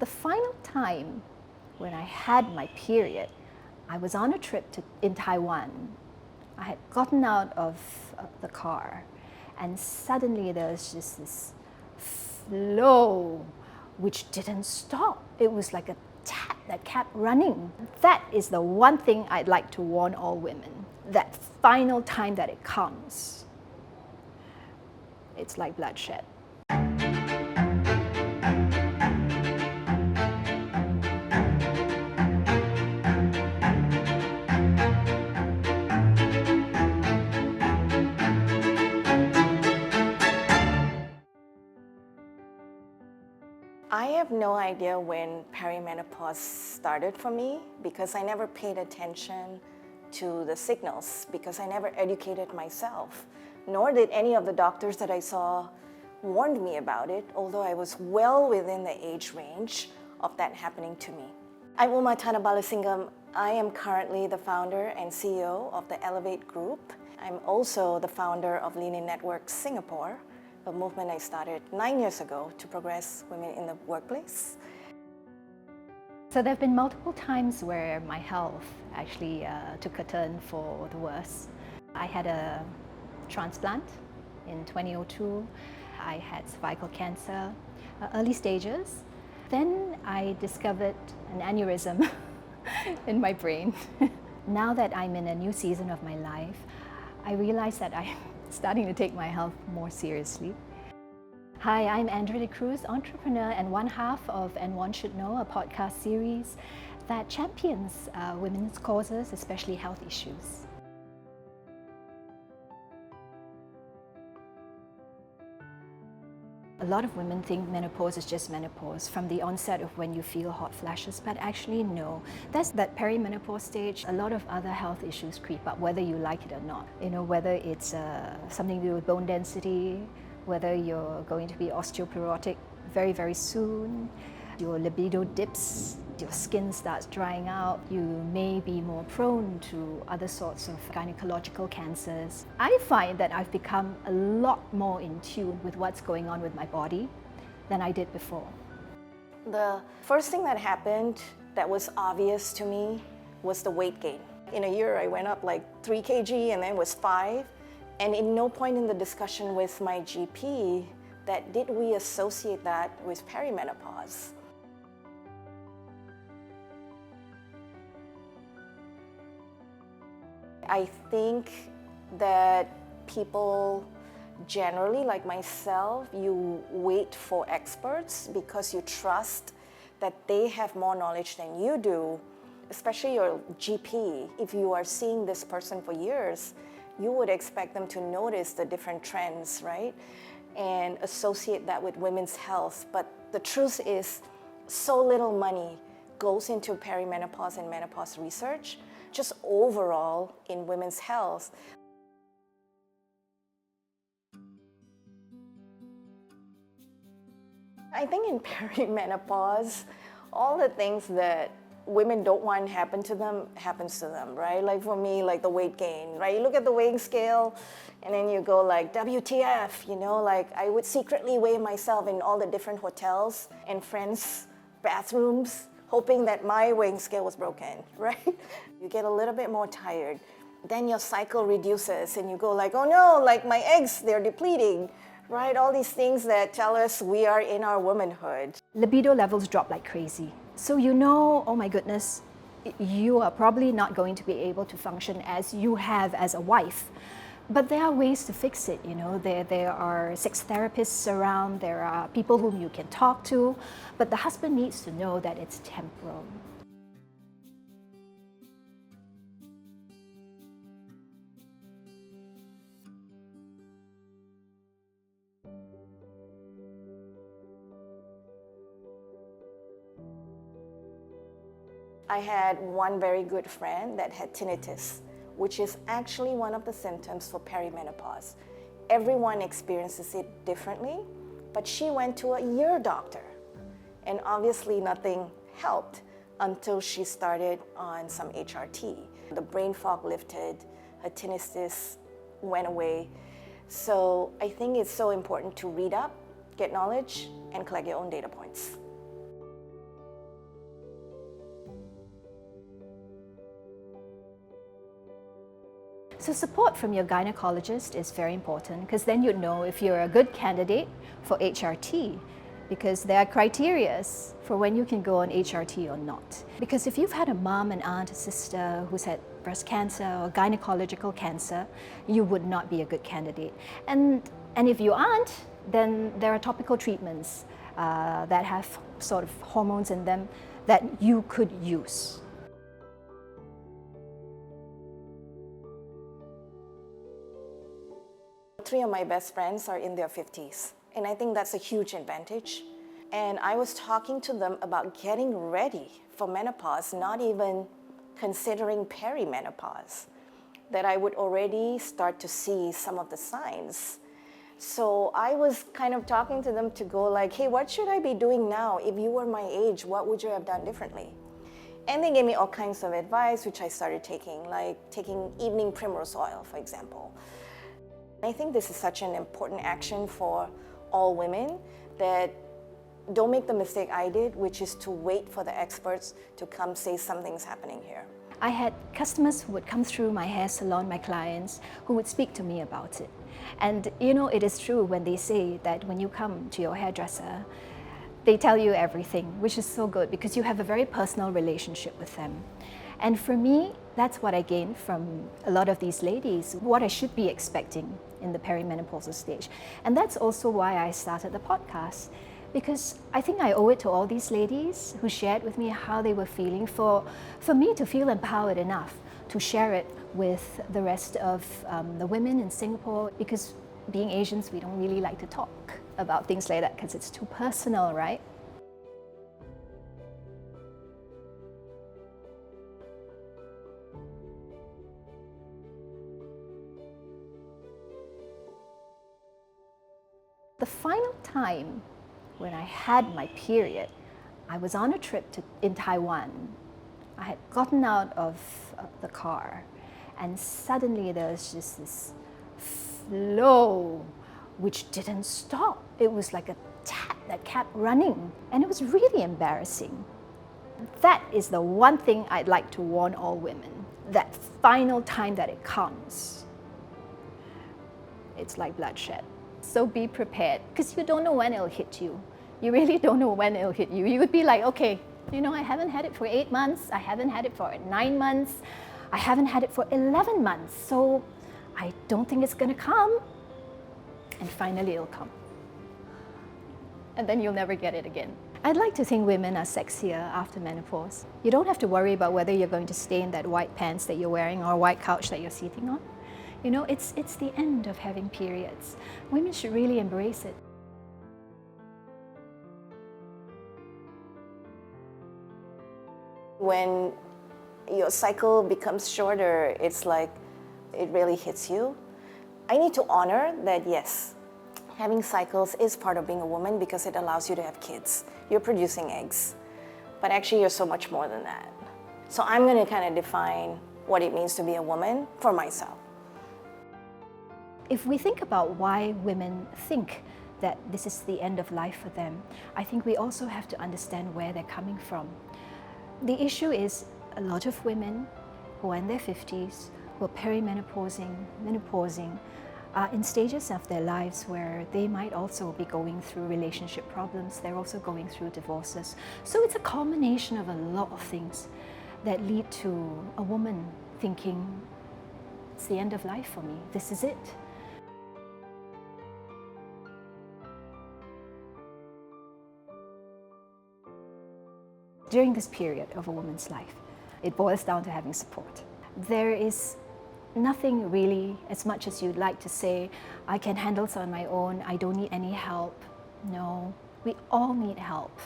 The final time when I had my period, I was on a trip in Taiwan. I had gotten out of the car, and suddenly there was just this flow which didn't stop. It was like a tap that kept running. That is the one thing I'd like to warn all women. That final time that it comes, it's like bloodshed. I have no idea when perimenopause started for me because I never paid attention to the signals because I never educated myself, nor did any of the doctors that I saw warn me about it, although I was well within the age range of that happening to me. I'm Thana Balasingam. I am currently the founder and CEO of the Elevate Group. I'm also the founder of Lean-In Network Singapore, a movement I started 9 years ago to progress women in the workplace. So there have been multiple times where my health actually took a turn for the worse. I had a transplant in 2002. I had cervical cancer, early stages. Then I discovered an aneurysm in my brain. Now that I'm in a new season of my life, I realize that I'm starting to take my health more seriously. Hi, I'm Andrea De Cruz, entrepreneur and one half of And One Should Know, a podcast series that champions women's causes, especially health issues. A lot of women think menopause is just menopause from the onset of when you feel hot flashes, but actually no. That's that perimenopause stage. A lot of other health issues creep up, whether you like it or not. You know, whether it's something to do with bone density, whether you're going to be osteoporotic very, very soon, your libido dips, your skin starts drying out, you may be more prone to other sorts of gynecological cancers. I find that I've become a lot more in tune with what's going on with my body than I did before. The first thing that happened that was obvious to me was the weight gain. In a year, I went up like 3 kg and then was 5. And in no point in the discussion with my GP that did we associate that with perimenopause. I think that people generally, like myself, you wait for experts because you trust that they have more knowledge than you do, especially your GP. If you are seeing this person for years, you would expect them to notice the different trends, right? And associate that with women's health. But the truth is, so little money goes into perimenopause and menopause research, just overall in women's health. I think in perimenopause, all the things that women don't want happen to them, happens to them, right? Like for me, like the weight gain, right? You look at the weighing scale and then you go like, WTF, you know, like I would secretly weigh myself in all the different hotels and friends' bathrooms, hoping that my weighing scale was broken, right? You get a little bit more tired. Then your cycle reduces and you go like, oh no, like my eggs, they're depleting, right? All these things that tell us we are in our womanhood. Libido levels drop like crazy. So you know, oh my goodness, you are probably not going to be able to function as you have as a wife. But there are ways to fix it, you know. There are sex therapists around, there are people whom you can talk to, but the husband needs to know that it's temporal. I had one very good friend that had Tinitus, which is actually one of the symptoms for perimenopause. Everyone experiences it differently, but she went to a ear doctor, and obviously nothing helped until she started on some HRT. The brain fog lifted, her tinnitus went away. So I think it's so important to read up, get knowledge, and collect your own data points. So support from your gynecologist is very important, because then you know if you're a good candidate for HRT, because there are criteria for when you can go on HRT or not. Because if you've had a mom, an aunt, a sister who's had breast cancer or gynecological cancer, you would not be a good candidate. And if you aren't, then there are topical treatments that have sort of hormones in them that you could use. Three of my best friends are in their 50s, and I think that's a huge advantage. And I was talking to them about getting ready for menopause, not even considering perimenopause, that I would already start to see some of the signs. So I was kind of talking to them to go like, hey, what should I be doing now? If you were my age, what would you have done differently? And they gave me all kinds of advice, which I started taking, like taking evening primrose oil, for example. I think this is such an important action for all women, that don't make the mistake I did, which is to wait for the experts to come say something's happening here. I had customers who would come through my hair salon, my clients, who would speak to me about it. And you know, it is true when they say that when you come to your hairdresser, they tell you everything, which is so good because you have a very personal relationship with them. And for me, that's what I gained from a lot of these ladies, what I should be expecting in the perimenopausal stage. And that's also why I started the podcast, because I think I owe it to all these ladies who shared with me how they were feeling for me to feel empowered enough to share it with the rest of the women in Singapore, because being Asians, we don't really like to talk about things like that because it's too personal, right? The final time when I had my period, I was on a trip in Taiwan. I had gotten out of the car, and suddenly there was just this flow which didn't stop. It was like a tap that kept running, and it was really embarrassing. That is the one thing I'd like to warn all women. That final time that it comes, it's like bloodshed. So be prepared, because you don't know when it'll hit you. You really don't know when it'll hit you. You would be like, okay, you know, I haven't had it for 8 months, I haven't had it for 9 months, I haven't had it for 11 months, so I don't think it's gonna come. And finally it'll come. And then you'll never get it again. I'd like to think women are sexier after menopause. You don't have to worry about whether you're going to stay in that white pants that you're wearing or white couch that you're sitting on. You know, it's the end of having periods. Women should really embrace it. When your cycle becomes shorter, it's like it really hits you. I need to honor that, yes, having cycles is part of being a woman because it allows you to have kids. You're producing eggs, but actually you're so much more than that. So I'm going to kind of define what it means to be a woman for myself. If we think about why women think that this is the end of life for them, I think we also have to understand where they're coming from. The issue is a lot of women who are in their 50s, who are perimenopausing, menopausing, are in stages of their lives where they might also be going through relationship problems, they're also going through divorces. So it's a culmination of a lot of things that lead to a woman thinking, it's the end of life for me, this is it. During this period of a woman's life, it boils down to having support. There is nothing really, as much as you'd like to say, I can handle this on my own, I don't need any help. No, we all need help.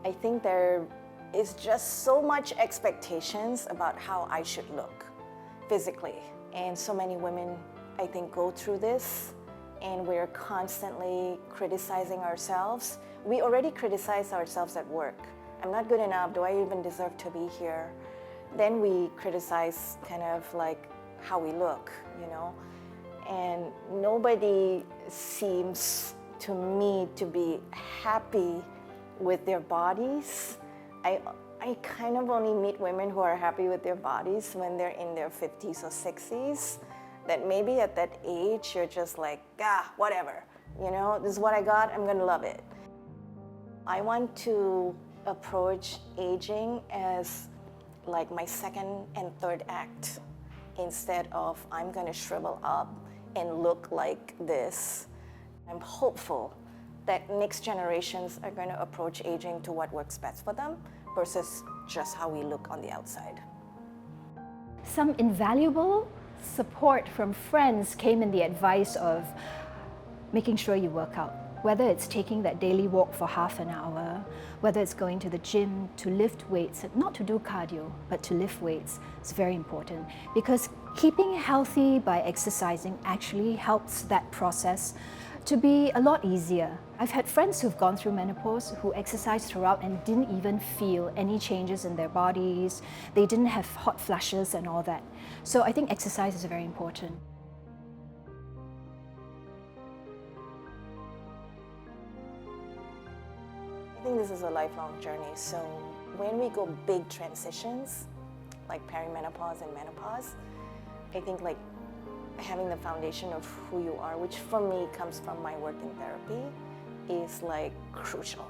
I think there is just so much expectations about how I should look physically. And so many women, I think, go through this, and we're constantly criticizing ourselves. We already criticize ourselves at work. I'm not good enough, do I even deserve to be here? Then we criticize kind of like how we look, you know? And nobody seems to me to be happy with their bodies. I kind of only meet women who are happy with their bodies when they're in their 50s or 60s. That maybe at that age, you're just like, whatever. This is what I got, I'm gonna love it. I want to approach aging as like my second and third act, instead of I'm gonna shrivel up and look like this. I'm hopeful that next generations are gonna approach aging to what works best for them versus just how we look on the outside. Some invaluable support from friends came in the advice of making sure you work out. Whether it's taking that daily walk for half an hour, whether it's going to the gym to lift weights, not to do cardio, but to lift weights, is very important, because keeping healthy by exercising actually helps that process to be a lot easier. I've had friends who've gone through menopause who exercised throughout and didn't even feel any changes in their bodies. They didn't have hot flushes and all that. So I think exercise is very important. I think this is a lifelong journey. So when we go big transitions, like perimenopause and menopause, I think like having the foundation of who you are, which for me comes from my work in therapy, is like crucial.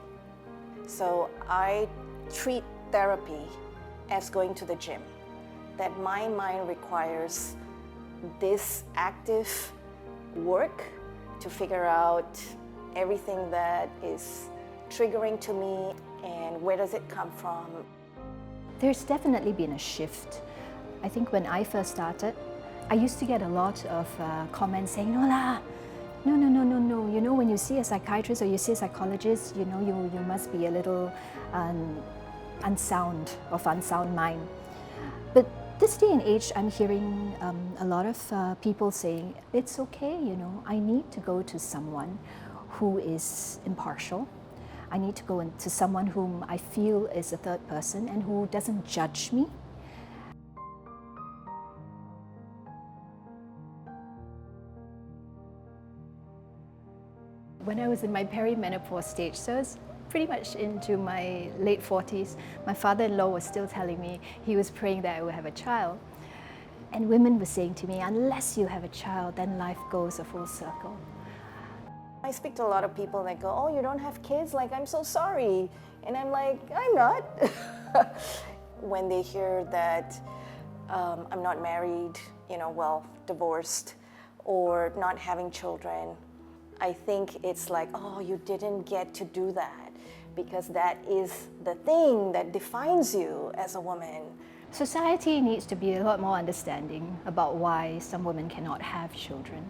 So I treat therapy as going to the gym, that my mind requires this active work to figure out everything that is triggering to me and where does it come from. There's definitely been a shift. I think when I first started, I used to get a lot of comments saying, no, when you see a psychiatrist or you see a psychologist, you must be a little unsound, of unsound mind. But this day and age, I'm hearing a lot of people saying, it's okay, I need to go to someone who is impartial. I need to go to someone whom I feel is a third person and who doesn't judge me. When I was in my perimenopause stage, so I was pretty much into my late 40s, my father-in-law was still telling me he was praying that I would have a child. And women were saying to me, unless you have a child, then life goes a full circle. I speak to a lot of people that go, oh, you don't have kids? Like, I'm so sorry. And I'm like, I'm not. When they hear that I'm not married, divorced, or not having children, I think it's like, oh, you didn't get to do that, because that is the thing that defines you as a woman. Society needs to be a lot more understanding about why some women cannot have children.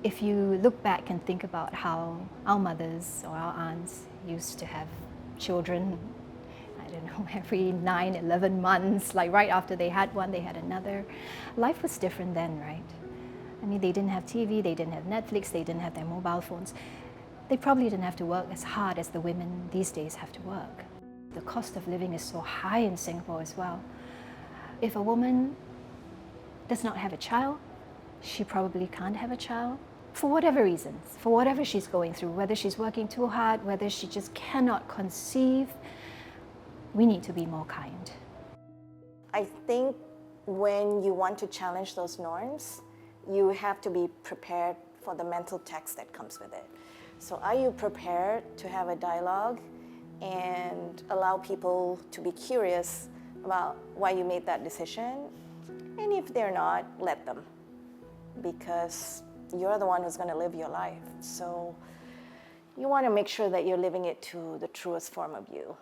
If you look back and think about how our mothers or our aunts used to have children, I don't know, every 9, 11 months, like right after they had one, they had another. Life was different then, right? I mean, they didn't have TV, they didn't have Netflix, they didn't have their mobile phones. They probably didn't have to work as hard as the women these days have to work. The cost of living is so high in Singapore as well. If a woman does not have a child, she probably can't have a child for whatever reasons, for whatever she's going through, whether she's working too hard, whether she just cannot conceive. We need to be more kind. I think when you want to challenge those norms, you have to be prepared for the mental text that comes with it. So are you prepared to have a dialogue and allow people to be curious about why you made that decision? And if they're not, let them, because you're the one who's going to live your life. So you want to make sure that you're living it to the truest form of you.